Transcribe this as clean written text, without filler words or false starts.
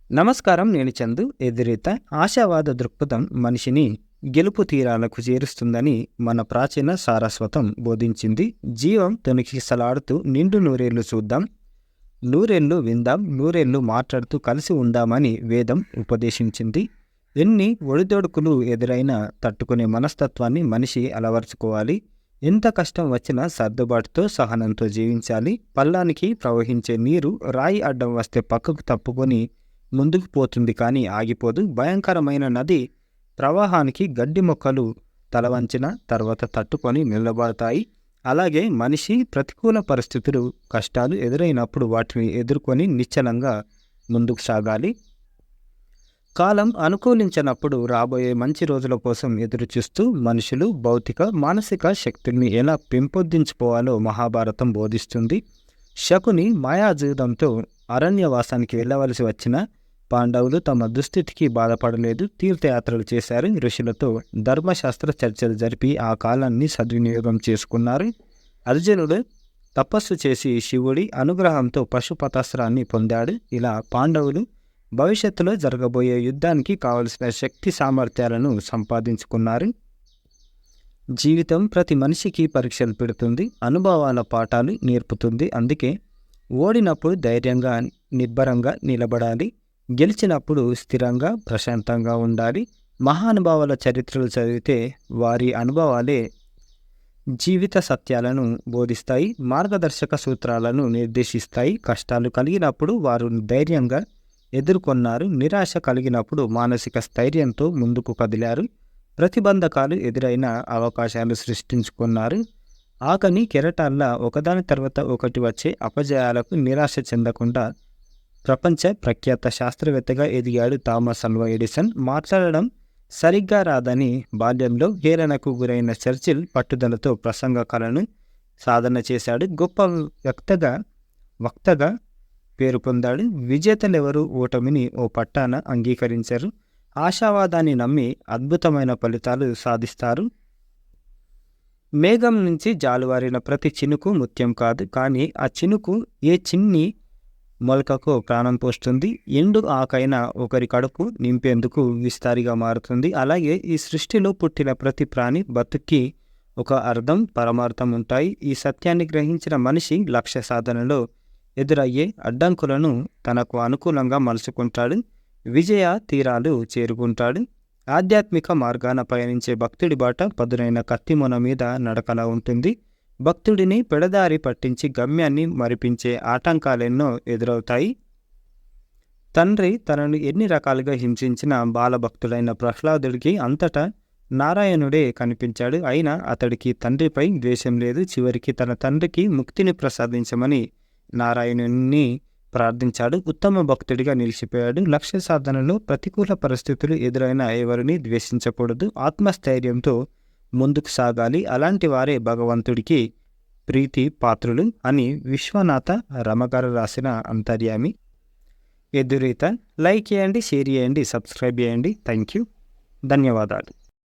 నమస్కారం. నేను చందు. ఎదురీత ఆశావాద దృక్పథం మనిషిని గెలుపు తీరాలకు చేరుస్తుందని మన ప్రాచీన సారస్వతం బోధించింది. జీవం తొణికిసలాడుతూ నిండు నూరేళ్లు చూద్దాం, నూరేళ్లు విందాం, నూరేళ్లు మాట్లాడుతూ కలిసి ఉందామని వేదం ఉపదేశించింది. ఎన్ని ఒడిదొడుకులు ఎదురైనా తట్టుకునే మనస్తత్వాన్ని మనిషి అలవర్చుకోవాలి. ఎంత కష్టం వచ్చినా సర్దుబాటుతో సహనంతో జీవించాలి. పల్లానికి ప్రవహించే నీరు రాయి అడ్డం వస్తే పక్కకు తప్పుకొని ముందుకు పోతుంది, కానీ ఆగిపోదు. భయంకరమైన నది ప్రవాహానికి గడ్డి మొక్కలు తలవంచిన తర్వాత తట్టుకొని నిలబడతాయి. అలాగే మనిషి ప్రతికూల పరిస్థితులు, కష్టాలు ఎదురైనప్పుడు వాటిని ఎదుర్కొని నిశ్చలంగా ముందుకు సాగాలి. కాలం అనుకూలించినప్పుడు రాబోయే మంచి రోజుల కోసం ఎదురుచూస్తూ మనుషులు భౌతిక మానసిక శక్తుల్ని ఎలా పెంపొందించుకోవాలో మహాభారతం బోధిస్తుంది. శకుని మాయాజూదంతో అరణ్యవాసానికి వెళ్ళవలసి వచ్చిన పాండవులు తమ దుస్థితికి బాధపడలేదు. తీర్థయాత్రలు చేశారు. ఋషులతో ధర్మశాస్త్ర చర్చలు జరిపి ఆ కాలాన్ని సద్వినియోగం చేసుకున్నారు. అర్జునుడు తపస్సు చేసి శివుడి అనుగ్రహంతో పశుపతాస్త్రాన్ని పొందాడు. ఇలా పాండవులు భవిష్యత్తులో జరగబోయే యుద్ధానికి కావలసిన శక్తి సామర్థ్యాలను సంపాదించుకున్నారు. జీవితం ప్రతి మనిషికి పరీక్షలు పెడుతుంది, అనుభవాల పాఠాలు నేర్పుతుంది. అందుకే ఓడినప్పుడు ధైర్యంగా నిర్భరంగా నిలబడాలి, గెలిచినప్పుడు స్థిరంగా ప్రశాంతంగా ఉండాలి. మహానుభావుల చరిత్రలు చదివితే వారి అనుభవాలే జీవిత సత్యాలను బోధిస్తాయి, మార్గదర్శక సూత్రాలను నిర్దేశిస్తాయి. కష్టాలు కలిగినప్పుడు వారు ధైర్యంగా ఎదుర్కొన్నారు, నిరాశ కలిగినప్పుడు మానసిక స్థైర్యంతో ముందుకు కదిలారు. ప్రతిబంధకాలు ఎదురైన అవకాశాలు సృష్టించుకున్నారు. ఆకని కెరటాల్లా ఒకదాని తర్వాత ఒకటి వచ్చే అపజయాలకు నిరాశ చెందకుండా ప్రపంచ ప్రఖ్యాత శాస్త్రవేత్తగా ఎదిగాడు థామస్ అల్వా ఎడిసన్. మాట్లాడడం సరిగ్గా రాదని బాల్యంలో హేళనకు గురైన చర్చిల్ పట్టుదలతో ప్రసంగ కళను సాధన చేశాడు. గొప్ప వక్తగా పేరు పొందాడు. విజేతలెవరూ ఓటమిని ఓ పట్టాన అంగీకరించారు. ఆశావాదాన్ని నమ్మి అద్భుతమైన ఫలితాలు సాధిస్తారు. మేఘం నుంచి జాలువారిన ప్రతి చినుకు ముత్యం కాదు, కానీ ఆ చినుకు ఏ చిన్ని మొలకకు ప్రాణం పోస్తుంది. ఎండు ఆకైనా ఒకరి కడుపు నింపేందుకు విస్తారిగా మారుతుంది. అలాగే ఈ సృష్టిలో పుట్టిన ప్రతి ప్రాణి బతుక్కి ఒక అర్థం, పరమార్థం ఉంటాయి. ఈ సత్యాన్ని గ్రహించిన మనిషి లక్ష్య సాధనలో ఎదురయ్యే అడ్డంకులను తనకు అనుకూలంగా మలుచుకుంటాడు, విజయ తీరాలు చేరుకుంటాడు. ఆధ్యాత్మిక మార్గాన పయనించే భక్తుడి బాట పదునైన కత్తిమొన మీద నడకలా ఉంటుంది. భక్తుడిని పెడదారి పట్టించి గమ్యాన్ని మరిపించే ఆటంకాలెన్నో ఎదురవుతాయి. తండ్రి తనను ఎన్ని రకాలుగా హింసించిన బాలభక్తుడైన ప్రహ్లాదుడికి అంతటా నారాయణుడే కనిపించాడు. అయినా అతడికి తండ్రిపై ద్వేషం లేదు. చివరికి తన తండ్రికి ముక్తిని ప్రసాదించమని నారాయణుని ప్రార్థించాడు. ఉత్తమ భక్తుడిగా నిలిచిపోయాడు. లక్ష్య సాధనలో ప్రతికూల పరిస్థితులు ఎదురైన ఎవరిని ద్వేషించకూడదు. ఆత్మస్థైర్యంతో ముందుకు సాగాలి. అలాంటి వారే భగవంతుడికి ప్రీతి పాత్రులు అని విశ్వనాథ రమగారు రాసిన అంతర్యామి. ఎదురీత లైక్ చేయండి, షేర్ చేయండి, సబ్స్క్రైబ్ చేయండి. Thank you. ధన్యవాదాలు.